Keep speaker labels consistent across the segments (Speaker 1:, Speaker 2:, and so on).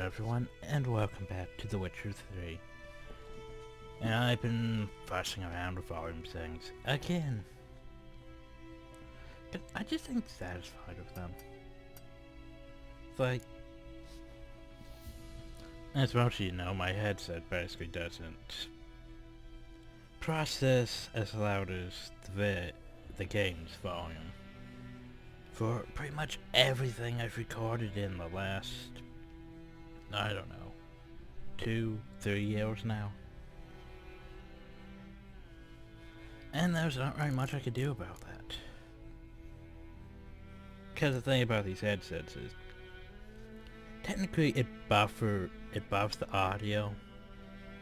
Speaker 1: everyone, and welcome back to The Witcher 3. And I've been fussing around with volume things again. But I just ain't satisfied with them. It's like, as most of you know, my headset basically doesn't process as loud as the game's volume. For pretty much everything I've recorded in the last, I don't know, 2-3 years now. And there's not very much I could do about that. Because the thing about these headsets is, technically it buffers the audio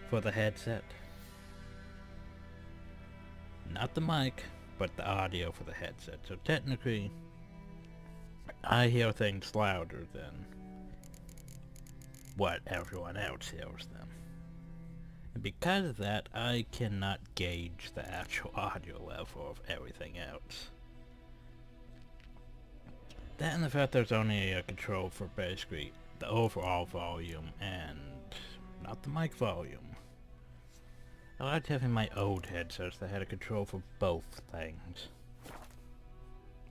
Speaker 1: for the headset. Not the mic, but the audio for the headset. So technically, I hear things louder than what everyone else hears them. And because of that, I cannot gauge the actual audio level of everything else. That and the fact there's only a control for basically the overall volume and not the mic volume. I liked having my old headsets that had a control for both things.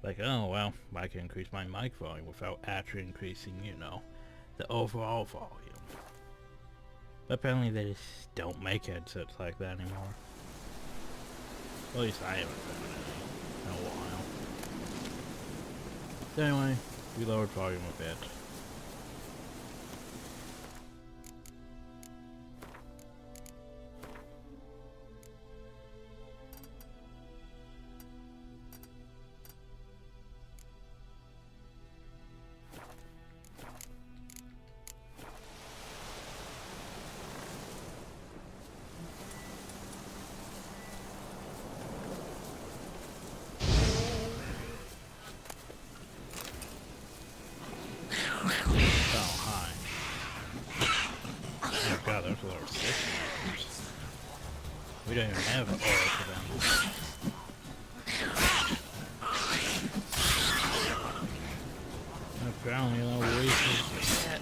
Speaker 1: Like, oh well, I can increase my mic volume without actually increasing, the overall volume. But apparently they just don't make headsets like that anymore. At least I haven't found any in a while. So anyway, we lowered volume a bit. God, there's a lot of systems. We don't even have an aura for them. Apparently, no way to get.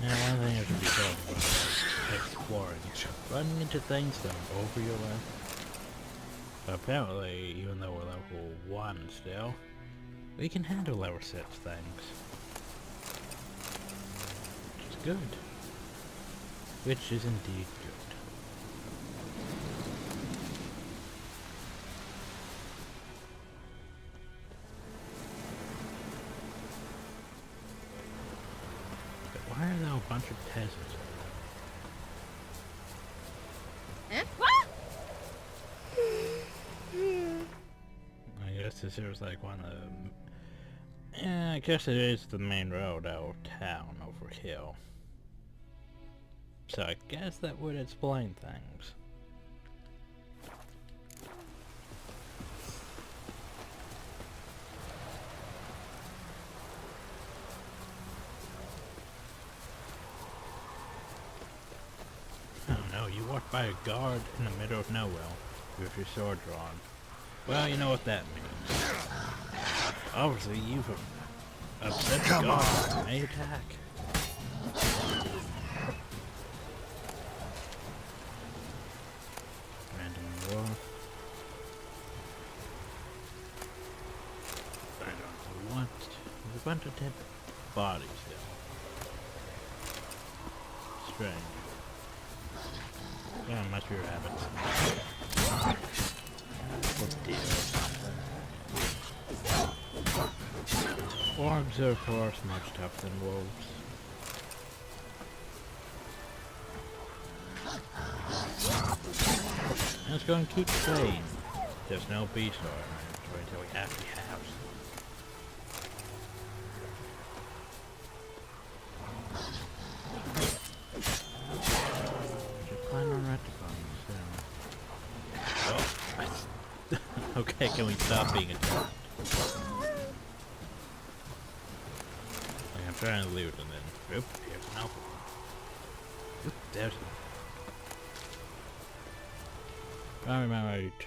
Speaker 1: Now, one thing I should be talking about is exploring. Running into things that are over your life. But apparently, even though we're level 1 still, we can handle level 6 things. Which is good. Which is indeed good. But why are there a bunch of peasants? I guess this is like one of them. Yeah, I guess it is the main road out of town over here. So I guess that would explain things. I don't know, you walk by a guard in the middle of nowhere with your sword drawn. Well, you know what that means. Obviously, you've upset the guard. May attack. Random war. I don't know what. There's a bunch of dead bodies there. Strange. Yeah, must be rabbits. What's the deal? Orcs are of course much tougher than wolves. And it's going to keep playing. There's no beast or inventory until we actually have some. Plan on rectifying this. Oh, okay, can we stop being attacked? I'm trying to loot and then, oop, here's an alpha. Oop, there's one. If I remember right,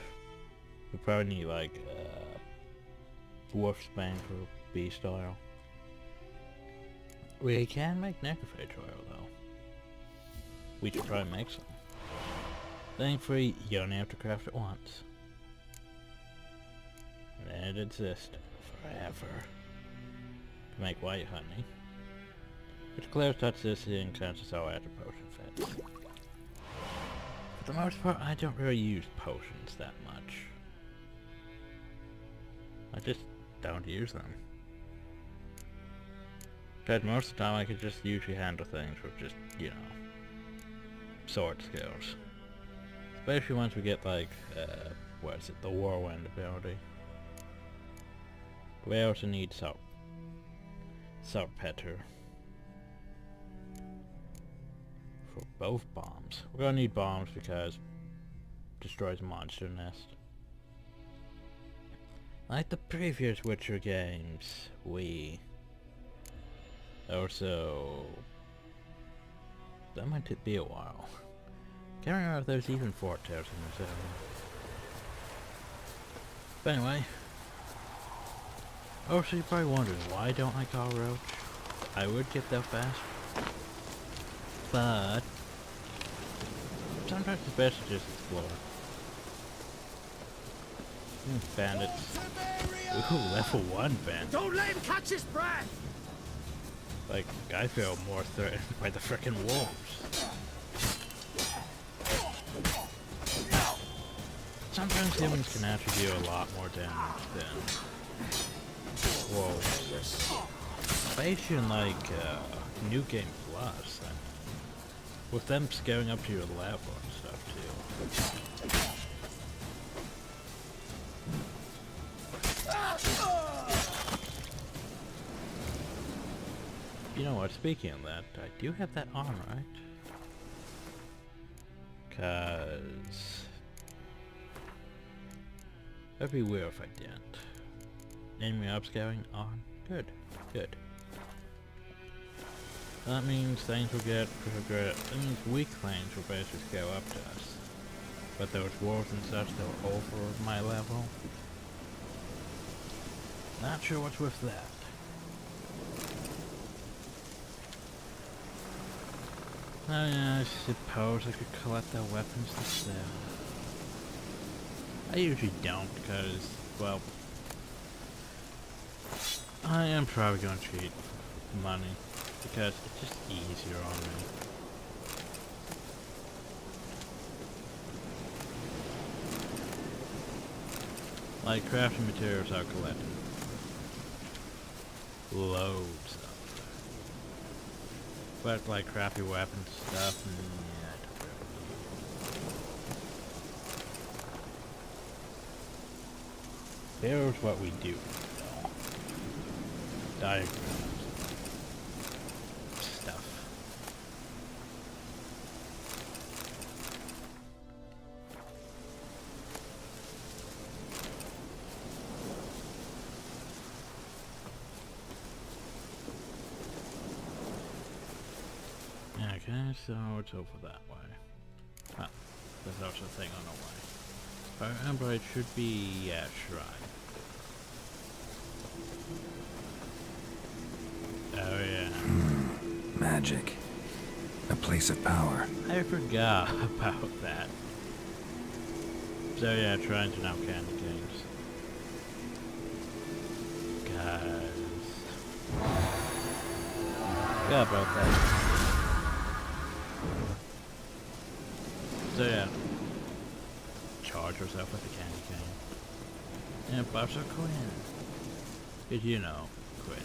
Speaker 1: we probably need like Dwarf's Bane for Beast Oil. We can make Necrophage Oil though. We should try and make some. Thankfully, you only have to craft it once. And it exists forever. To make white honey. Which declares toxicity and cancels all after potion fits. For the most part, I don't really use potions that much. I just don't use them. Because most of the time I can just usually handle things with just, you know, sword skills. Especially once we get like, what is it, the Whirlwind ability. We also need Saltpeter. For both bombs. We're gonna need bombs because it destroys a monster nest. Like the previous Witcher games, we also... That might be a while. Can't remember if there's even 4 towers in this area. But anyway. Oh, so you're probably wondering, why don't I call Roach? I would get there fast. But sometimes it's best to just explore. Bandits. Ooh, level 1 bandit.
Speaker 2: Don't let him catch his breath!
Speaker 1: Like, I feel more threatened by the frickin' wolves. Sometimes humans can actually do a lot more damage than wolves. Especially in like New Game Plus. With them scaling up to your level and stuff too. You know what, speaking of that, I do have that on, right? Cause that'd be weird if I didn't. Enemy upscaling on. Good. Good. That means things will get progress. That means weak lanes will basically scale up to us. But those wolves and such that were over my level. Not sure what's with that. Oh yeah, I suppose I could collect their weapons instead. I usually don't because, well, I am probably going to cheat money because it's just easier on me. Like crafting materials I'll collect loads of. But like crappy weapons stuff, yeah, I don't really. Here's what we do. Diagrams. Stuff. Okay, so it's over that way. Ah, there's also a thing on the way. If I remember, it should be, yeah, shrine. Oh yeah.
Speaker 3: Magic. A place of power.
Speaker 1: I forgot about that. So yeah, shrines are now candy canes. Guys. Forgot about that. So yeah. Charge herself with the candy cane. And buffs are Quinn. Cause you know, Quinn.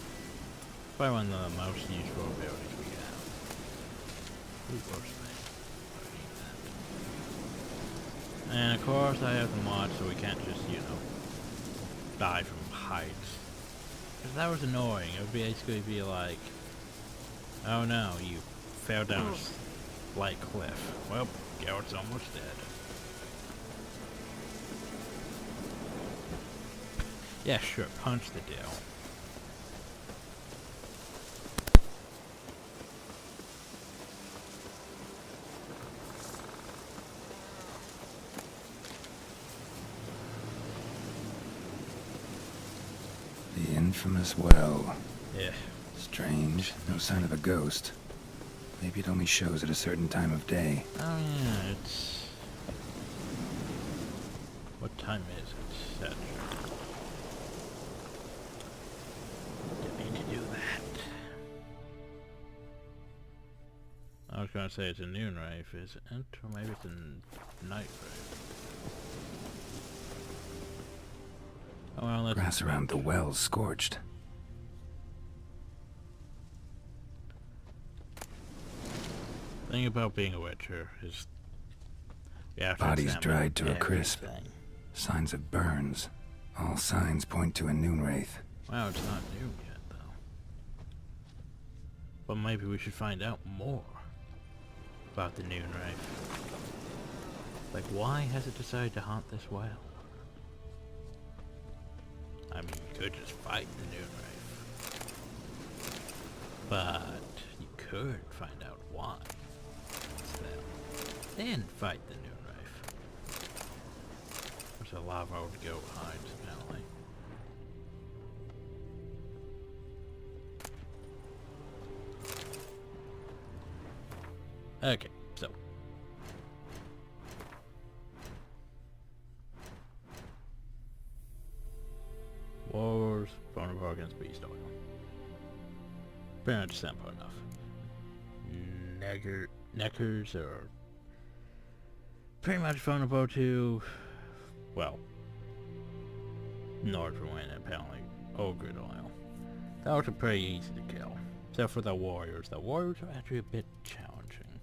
Speaker 1: Probably one of the most useful abilities we have. Who works me? And of course I have the mod so we can't just, you know, die from heights. Cause that was annoying. It would basically be like, oh no, you fell down a slight cliff. Well, Garrett's almost dead. Yeah, sure, punch the deal.
Speaker 3: infamous well.
Speaker 1: Yeah.
Speaker 3: Strange. No sign of a ghost. Maybe it only shows at a certain time of day.
Speaker 1: Oh yeah, it's... What time is it? Saturday. Didn't mean to do that. I was gonna say it's a noon rave, is it? Or maybe it's a night rave. Oh well, let's...
Speaker 3: Grass around the well's scorched.
Speaker 1: The thing about being a witcher is...
Speaker 3: Bodies dried to a crisp. Signs of burns. All signs point to a noon wraith.
Speaker 1: Well, it's not noon yet, though. But maybe we should find out more about the noon wraith. Like, why has it decided to haunt this well? I mean, you could just fight the noon wraith. But you could find out why. Then fight the noon wraith. There's a lot of road to go behind, apparently. Okay, so. Wars, vulnerable against beast oil. Pretty much simple enough. Neckers are pretty much vulnerable to, well, Northern Wind and apparently Ogre oil. Those are pretty easy to kill. Except for the warriors. The warriors are actually a bit challenging.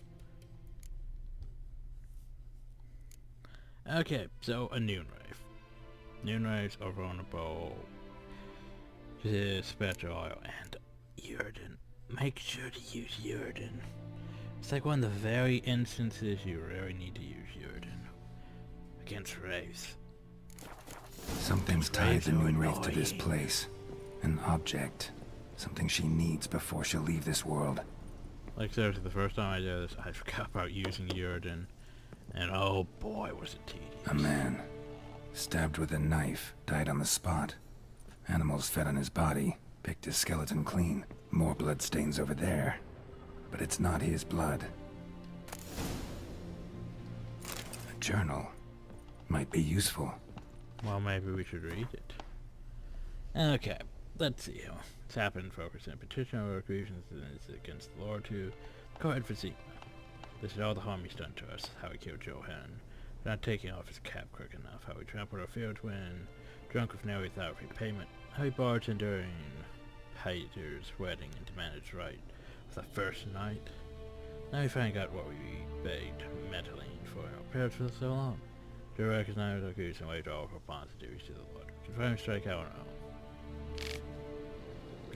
Speaker 1: Okay, so a noon rave. Noon raves are vulnerable to spectral oil and Uridan. Make sure to use Uridan. It's like one of the very instances you really need to use Uridan against wraiths.
Speaker 3: Something's tied the noon wraith to this place. An object. Something she needs before she'll leave this world.
Speaker 1: Like seriously, the first time I did this, I forgot about using Uridan. And oh boy, was it tedious.
Speaker 3: A man. Stabbed with a knife. Died on the spot. Animals fed on his body. Picked his skeleton clean. More blood stains over there. But it's not his blood. A journal. Might be useful.
Speaker 1: Well, maybe we should read it. Okay, let's see how it's happened. Focus in petition over accusations against the Lord to go ahead for Sigma. This is all the harm he's done to us. How he killed Johan. Not taking off his cap quick enough. How he trampled our fields when drunk with no without repayment. How he barged in during Hater's wedding and demanded his right of the first night. Now we finally got what we begged Metaline for our prayers for so long. To recognize our goose and wage all of our bonds and duties to the Lord. Confirm strike out on our own.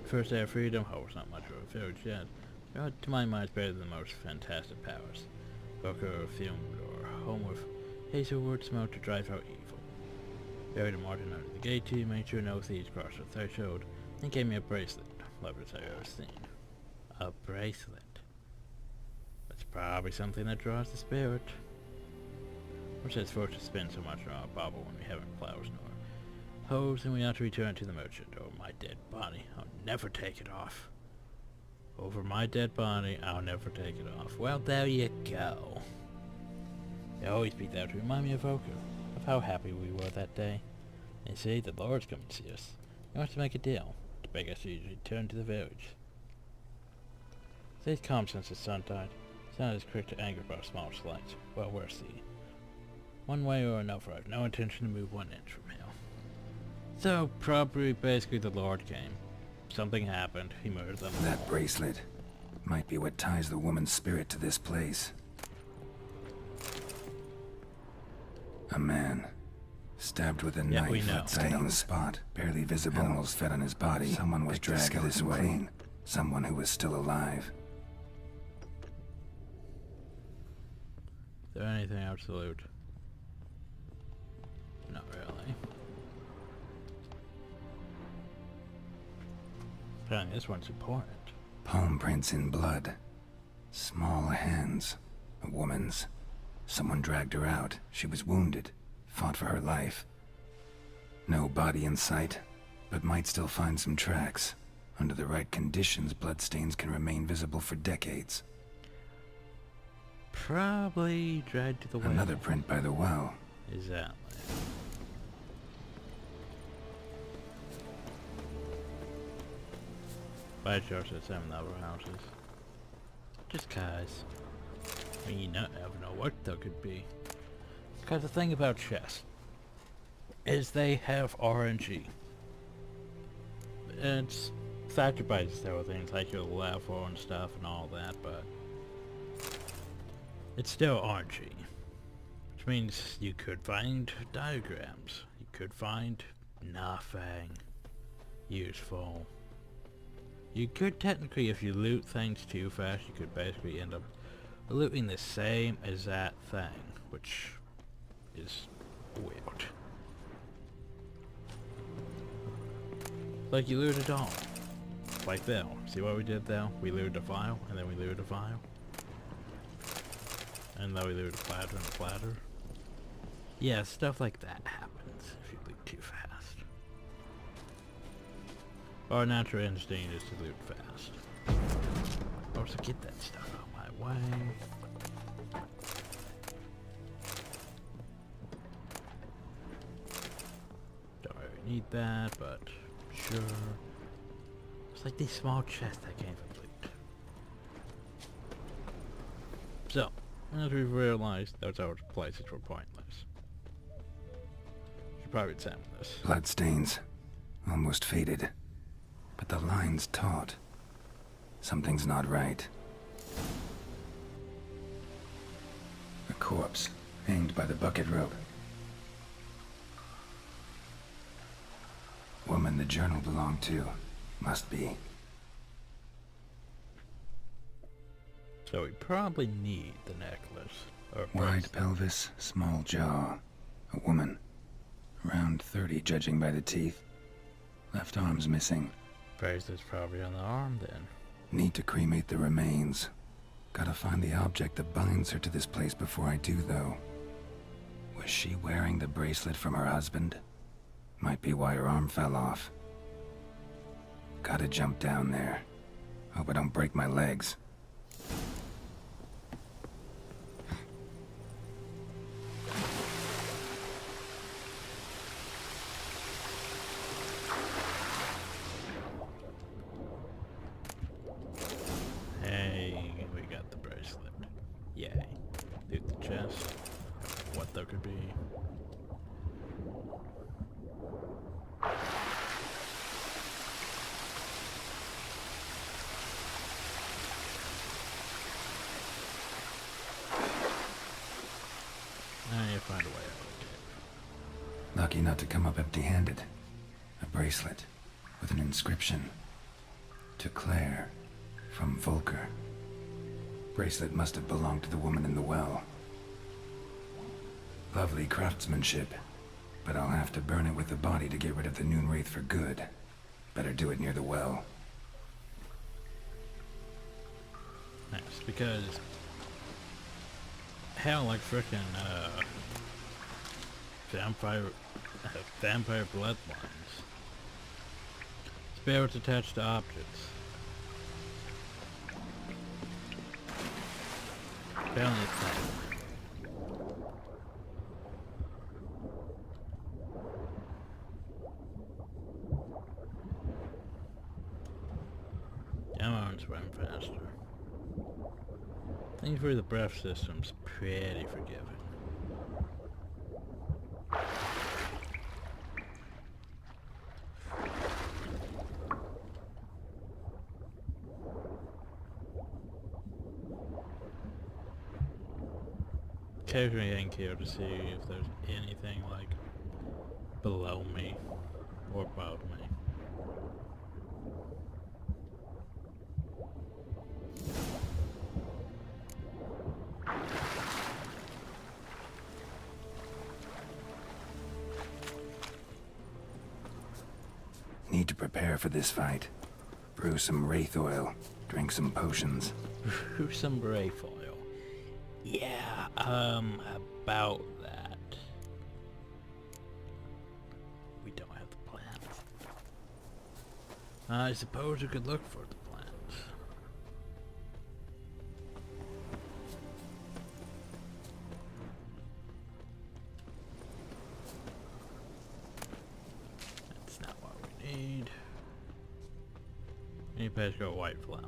Speaker 1: First day of freedom, hope it's not much of a village yet. God, to my mind, it's better than the most fantastic powers. Booker or filmed or home with hazelwood smoke to drive out evil. Buried a martin under the gate too, made sure no thieves crossed the threshold, and gave me a bracelet. Lovest I've ever seen. A bracelet. That's probably something that draws the spirit. Which is forced to spend so much on our bauble when we haven't flowers nor hose, and we ought to return to the merchant. Over my dead body, I'll never take it off. Over my dead body, I'll never take it off. Well, there you go. It always be there to remind me of Oku, of how happy we were that day. You see, the Lord's coming to see us. He wants to make a deal, to beg us to return to the village. Stayed calm since his son died. He's not as quick to anger about small slights. Well, we'll see. One way or another, I have no intention to move 1 inch from here. So, probably, basically, the Lord came. Something happened. He murdered them all.
Speaker 3: That bracelet might be what ties the woman's spirit to this place. A man. Stabbed with a knife, died on the spot. Barely visible. Animals fed on his body. Someone was dragged this way. Someone who was still alive.
Speaker 1: Is there anything absolute? Not really. Apparently this one's important.
Speaker 3: Palm prints in blood. Small hands. A woman's. Someone dragged her out. She was wounded. Fought for her life. No body in sight. but might still find some tracks. Under the right conditions, bloodstains can remain visible for decades.
Speaker 1: Probably dragged to the well.
Speaker 3: Another print by the well.
Speaker 1: Exactly. By George, at 7 other houses. Just cause. I mean, you never know what there could be. Because the thing about chests is they have RNG. It's factored by several things like your level and stuff and all that, but it's still RNG. Which means you could find diagrams. You could find nothing useful. You could technically, if you loot things too fast, you could basically end up looting the same exact thing, which is weird. Like you looted all. Like there. See what we did there? We looted a file, and then we looted a file. And then we looted a platter and a platter. Yeah, stuff like that happens if you loot too fast. Our natural instinct is to loot fast. Also get that stuff out of my way. Don't really need that, but sure. It's like these small chests I can't even loot. So, as we've realized, those other places were pointless. Should probably examine this.
Speaker 3: Bloodstains. Almost faded. But the line's taut. Something's not right. A corpse, hanged by the bucket rope. Woman the journal belonged to. Must be.
Speaker 1: So we probably need the necklace. Or
Speaker 3: Wide pelvis, small jaw. A woman. Around 30, judging by the teeth. Left arm's missing.
Speaker 1: bracelet's probably on the arm then.
Speaker 3: Need to cremate the remains. Gotta find the object that binds her to this place before I do, though. Was she wearing the bracelet from her husband? Might be why her arm fell off. Gotta jump down there. Hope I don't break my legs.
Speaker 1: Hey, we got the bracelet. Yay. Loot the chest. What there could be. Now you find a way out of the cave.
Speaker 3: Lucky not to come up empty-handed. A bracelet with an inscription. To Claire, from Volker. Bracelet must have belonged to the woman in the well. Lovely craftsmanship, but I'll have to burn it with the body to get rid of the Noon Wraith for good. Better do it near the well.
Speaker 1: Nice, because hell, like frickin' vampire bloodlines. Spirits attached to objects. Apparently it's that. Downwards run faster. Things for the breath system's pretty forgiving. Occasionally I can care to see if there's anything like below me or above me.
Speaker 3: Need to prepare for this fight. Brew some wraith oil. Drink some potions.
Speaker 1: Brew some wraith oil. Yeah, about that. We don't have the plan. I suppose you could look for the plants. That's not what we need. Any Pesco white flower.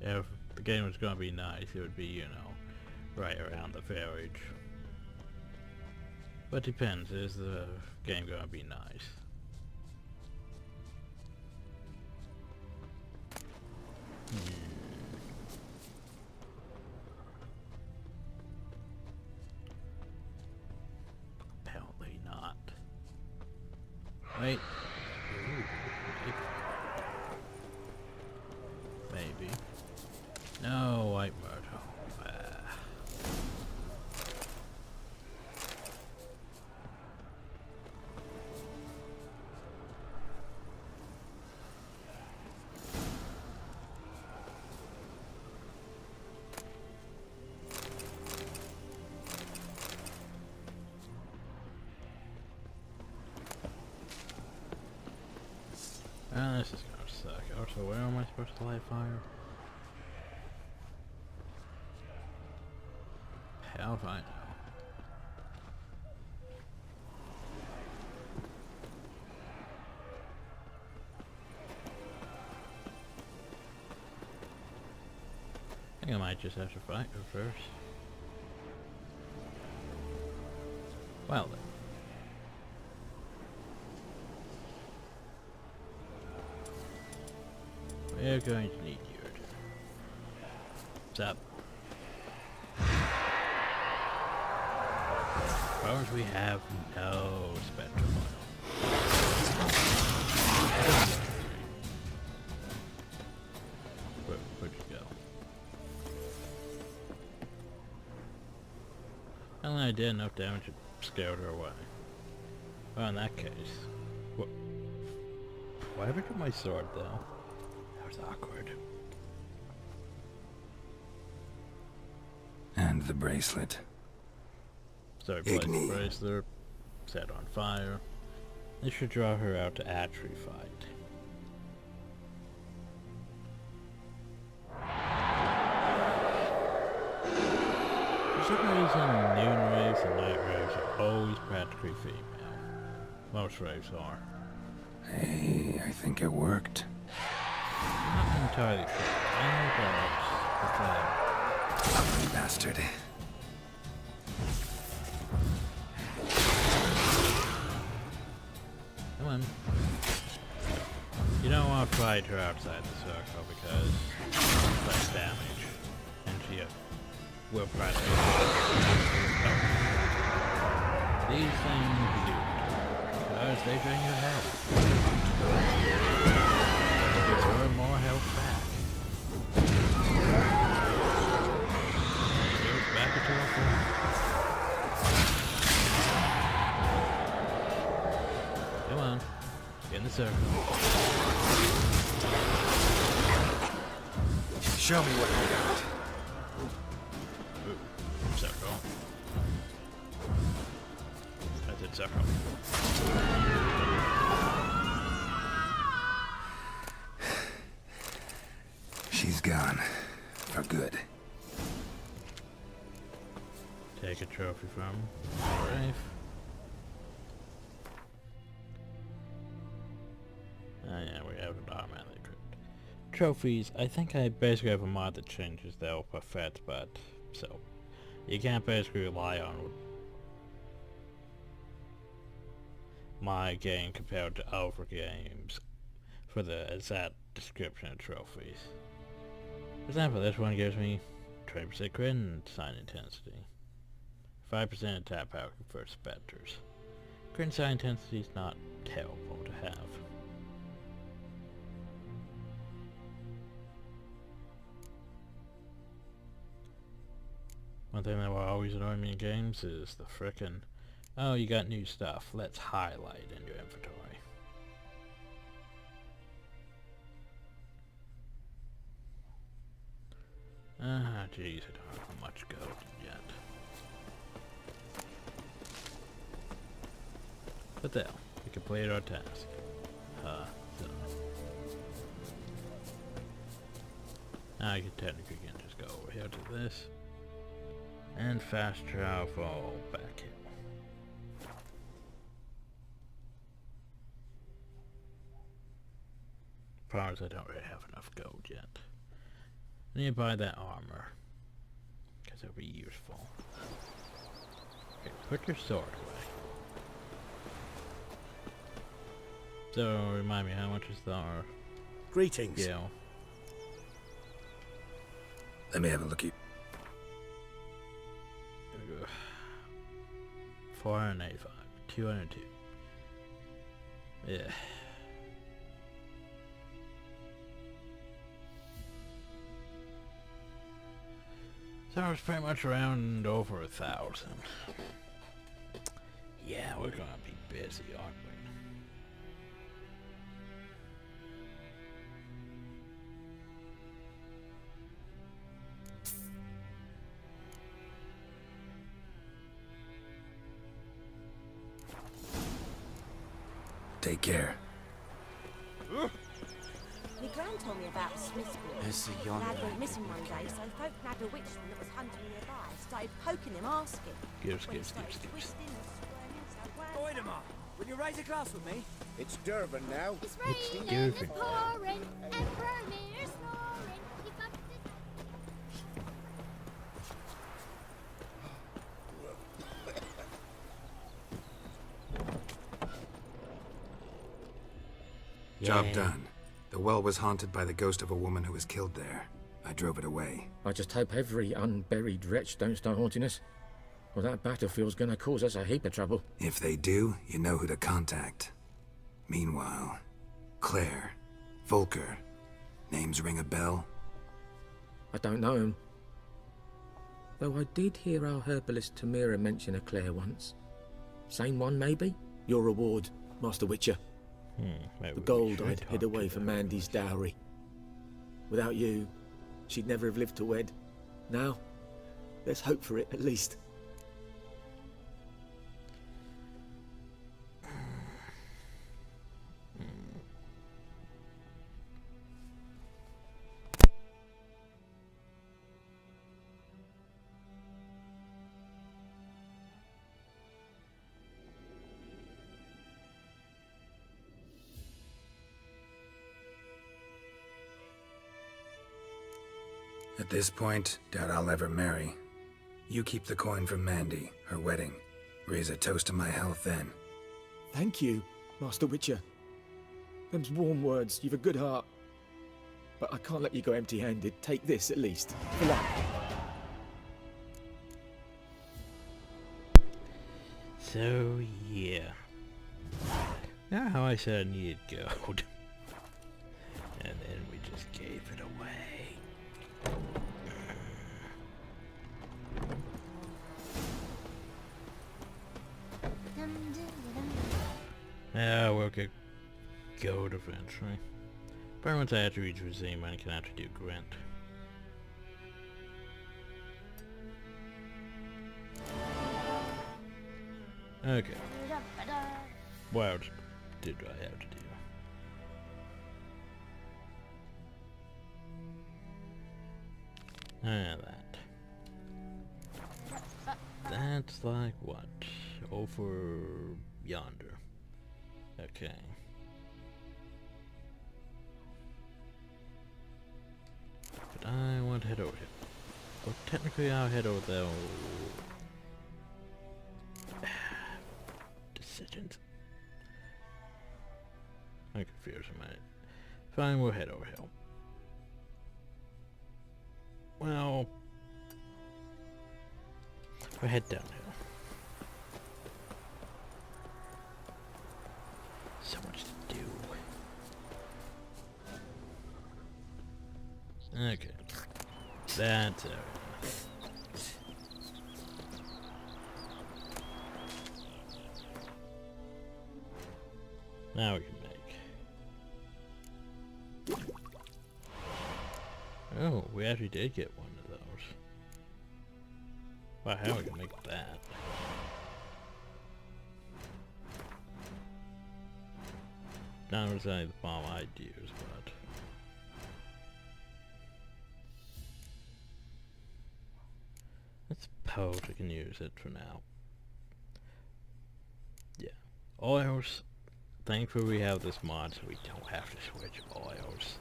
Speaker 1: If the game was gonna be nice, it would be, you know, right around the village. But depends, is the game gonna be nice? Apparently not. Wait. Ooh, maybe. No, white myrtle. This is gonna suck. Also, where am I supposed to light fire? How if I know? I think I might just have to fight her first. Well then. We're going to need you. What's up? As far as we have no spectrum oil. Where'd you go? Only I did enough damage to scare her away. Well, in that case, why ever took my sword though? That was awkward.
Speaker 3: And the bracelet.
Speaker 1: So I placed the bracelet, set on fire. This should draw her out to actually fight. For some reason, noon raves and night raves are always practically female. Most raves are.
Speaker 3: Hey, I think it worked.
Speaker 1: I'm not entirely sure. I know
Speaker 3: Ugly bastard.
Speaker 1: come on. You don't want to fight her outside the circle because less damage. And she will probably these things you do because they drain your health. Give her more health back. Goes back into her form. Come on. Get in the circle.
Speaker 3: Show me what you got.
Speaker 1: Ooh. Circle. That's it, circle.
Speaker 3: She's gone. For good.
Speaker 1: Take a trophy from Brave. Oh yeah, we have an automatic trophies. I think I basically have a mod that changes the alpha fet, but so you can't basically rely on my game compared to other games for the exact description of trophies. For example, this one gives me 20% crit and sign intensity, 5% attack power for specters. Crit and sign intensity is not terrible to have. One thing that will always annoy me in games is the frickin', oh, you got new stuff, let's highlight in your inventory. Ah, jeez, I don't have much gold yet. But there, we completed our task. Done. Now I can technically just go over here to this. And fast travel back here. Problem is I don't really have enough gold yet. I need to buy that armor. Because it'll be useful. Okay, put your sword away. So, remind me, how much is the
Speaker 2: Greetings.
Speaker 1: Yeah.
Speaker 3: Let me have a look at you.
Speaker 1: 485. 202. Yeah. So it's pretty much around over 1,000. Yeah, we're gonna be busy, aren't we?
Speaker 3: Take care.
Speaker 4: My gran told me about a Smith's boy.
Speaker 5: There's a
Speaker 4: The
Speaker 5: yonder.
Speaker 4: lad went missing one day, so folk nabbed a witchman that was hunting nearby. Started poking him, asking.
Speaker 1: Gives,
Speaker 4: When he
Speaker 1: gives,
Speaker 4: started
Speaker 1: gives, gives.
Speaker 4: twisting and squirming, so glad-
Speaker 2: Oidemar, will you raise a glass with me?
Speaker 6: It's Durban now.
Speaker 7: It's raining,
Speaker 1: Goofy.
Speaker 7: it's pouring, and vermin are snoring. Keep up the...
Speaker 3: Job done. The well was haunted by the ghost of a woman who was killed there. I drove it away.
Speaker 5: I just hope every unburied wretch don't start haunting us. Well, that battlefield's gonna cause us a heap of trouble.
Speaker 3: If they do, you know who to contact. Meanwhile, Claire, Volker, names ring a bell?
Speaker 5: I don't know him. Though I did hear our herbalist Tamira mention a Claire once. Same one, maybe? Your reward, Master Witcher.
Speaker 1: Maybe
Speaker 5: The
Speaker 1: we
Speaker 5: gold
Speaker 1: should
Speaker 5: I'd
Speaker 1: talk
Speaker 5: hid
Speaker 1: to
Speaker 5: away for
Speaker 1: them.
Speaker 5: Mandy's dowry. Without you, she'd never have lived to wed. Now, there's hope for it, at least.
Speaker 3: At this point, doubt I'll ever marry. You keep the coin from Mandy, her wedding. Raise a toast to my health then.
Speaker 5: Thank you, Master Witcher. Them's warm words, you've a good heart. But I can't let you go empty-handed. Take this, at least. For luck.
Speaker 1: So, yeah. Now how I said I needed gold. And then we just gave it away. Yeah, we'll get gold eventually. But once I have to reach Museum, I can actually do Grant. Okay. What else did I have to do? That. That's like what? Over yonder. Okay. But I want to head over here. Well, technically I'll head over there. Decisions. I'm confused a minute. Fine, we'll head over here. Well, we'll head downhill. So much to do. Okay. That's everything. Now we can make. Oh, we actually did get one of those. Wow, how are we gonna make that? not necessarily the bomb I'd use, but I suppose we can use it for now. Yeah. Oils. Thankfully we have this mod so we don't have to switch oils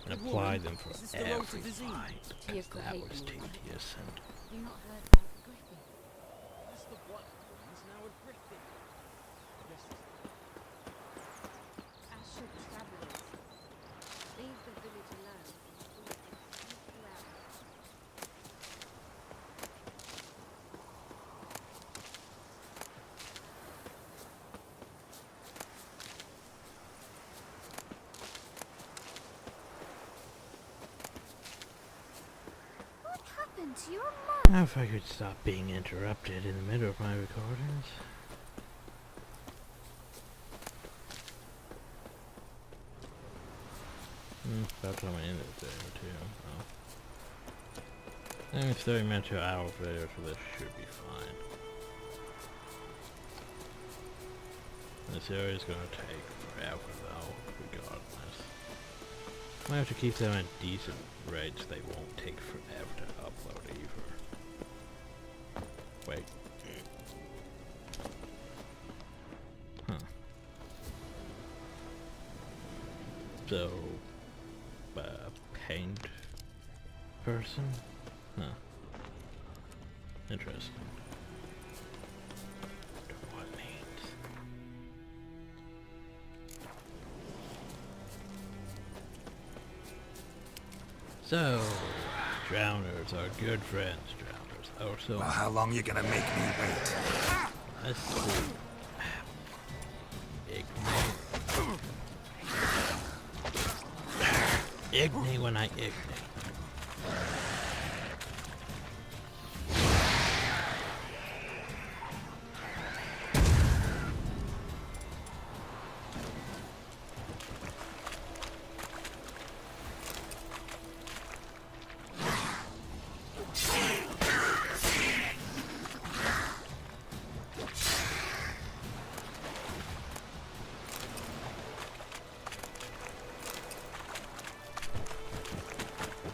Speaker 1: and apply them for every fight, because that was tedious and
Speaker 4: Have you not heard about the Griffin?
Speaker 2: That's the black ones now a Griffin.
Speaker 4: As should travellers. Leave the village alone and you will sneak you out.
Speaker 7: What happened to your mum?
Speaker 1: now if I could stop being interrupted in the middle of my recordings. About coming in there too. Oh. And 30 minutes to an hour video, so this should be fine. This area is gonna take forever though, regardless. Might have to keep them at decent rates, they won't take forever to upload either. Wait. Huh. So, paint person? Huh. Interesting. Don't know what it means. So, drowners are good friends, drowners. Also,
Speaker 3: Well, how long you gonna make me wait?
Speaker 1: let's see. Ignite when I ignite.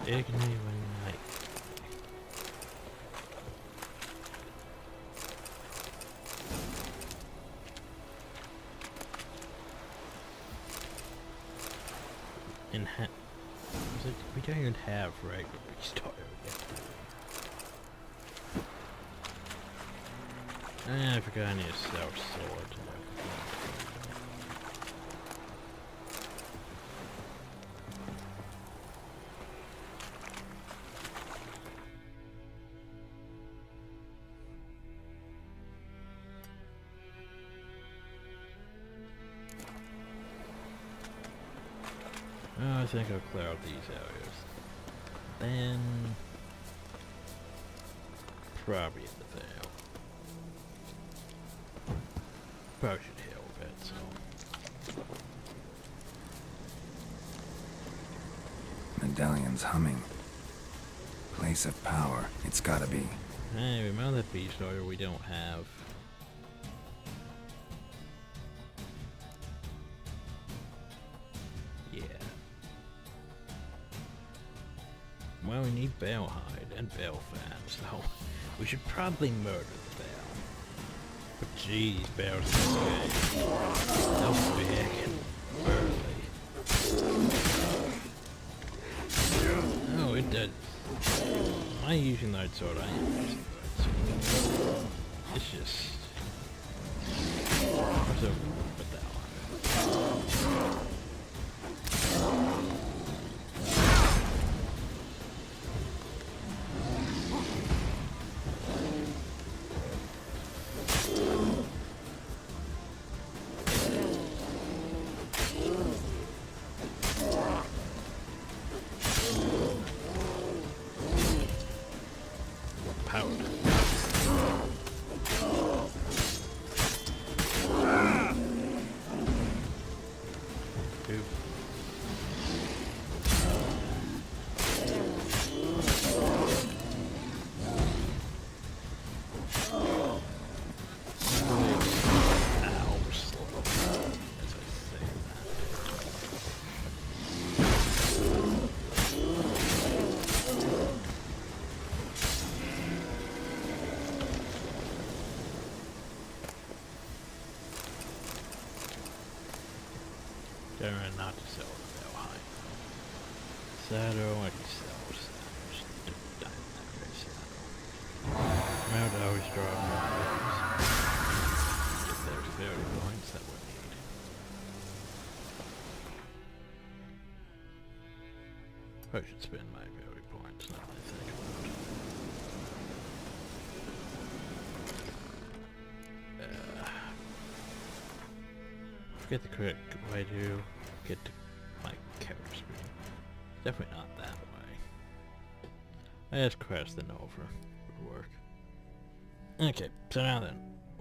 Speaker 1: Ignite when I we don't even have regular restart yet. I forgot I need a self-sword. I think I'll clear out these areas. Then probably in the tail. Probably should heal a bit, so.
Speaker 3: Medallion's humming. Place of power. It's gotta be.
Speaker 1: Hey, remember that beast order we don't have. Yeah. Well, we need Balehide and Balefan, so we should probably murder the Bale. But geez, Bale's this game. So big and burly. Oh, it does. Am I using that sword? I am using that sword. It's just... What's over with that one? Generally not to sell the bell high. Saddle, what he sells. Just diamond that saddle. Remember to always draw more bills. Get those 30 points that we need. Probably should spend my 30 points, now that I think about it. Get the correct way to get to my character screen. Definitely not that way. I just crossed the over. Would work. Okay, so now then,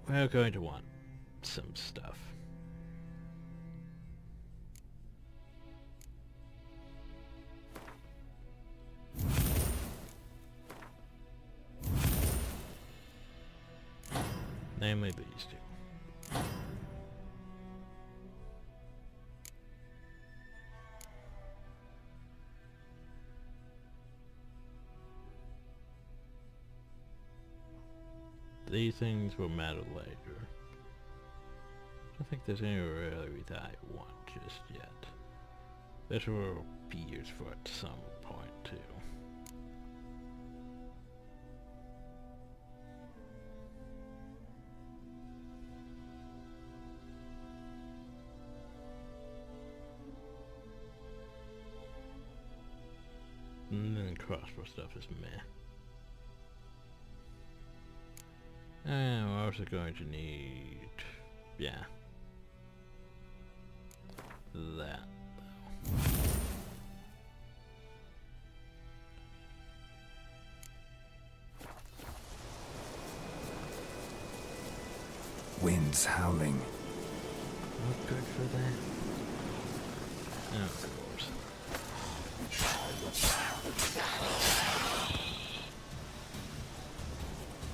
Speaker 1: we're going to want some stuff. Namely these two. These things will matter later. I don't think there's any really that I want just yet. This will be used for at some point too. And then crossbow stuff is meh. And we're also going to need, yeah, that though.
Speaker 3: Winds howling.
Speaker 1: Not good for that. Oh, of course.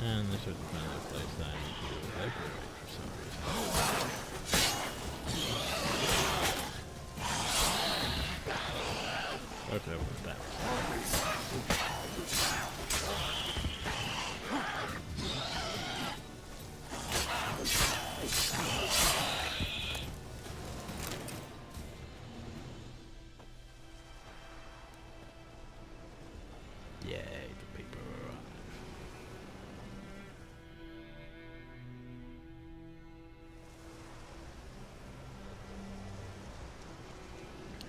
Speaker 1: And this would be a place that I need to evacuate for some reason. Okay, with that. Yay, the people arrive.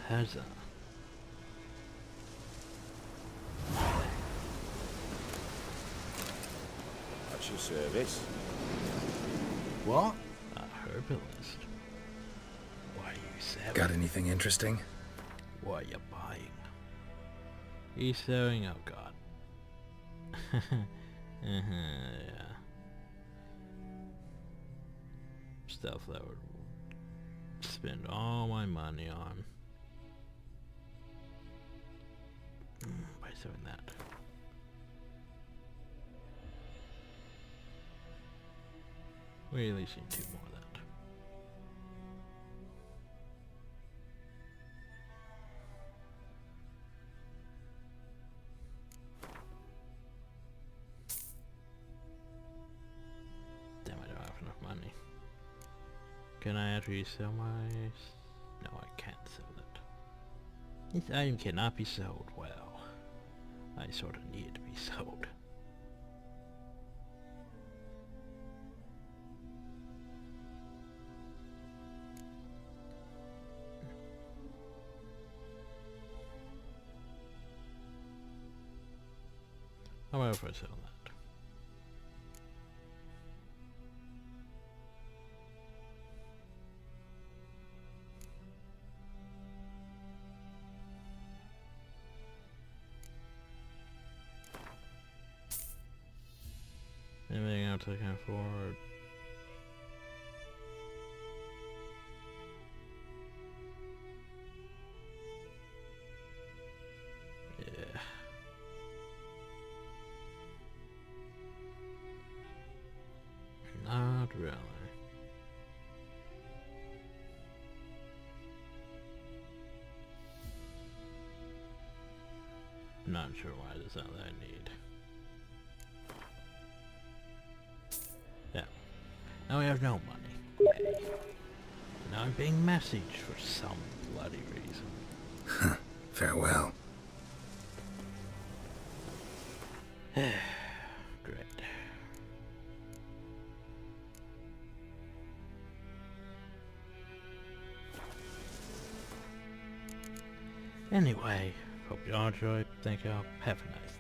Speaker 1: Huzzah.
Speaker 6: That's your service.
Speaker 2: What?
Speaker 1: A herbalist. What are you selling?
Speaker 3: Got anything interesting?
Speaker 1: What are you buying? He's selling, oh god. Yeah. Stuff that would spend all my money on. By selling that. We at least need 2 more of that. Damn, I don't have enough money. Can I actually sell my... No, I can't sell it. This item cannot be sold. Well, I sort of need it to be sold. How about if I sell that? Anything else I can afford? Yeah. Not really. Not sure why there's not that I need. Yeah. Now we have no money. Yay. Now I'm being messaged for some bloody reason.
Speaker 3: Farewell.
Speaker 1: Dread. Anyway, hope you all enjoyed. Thank y'all. Have a nice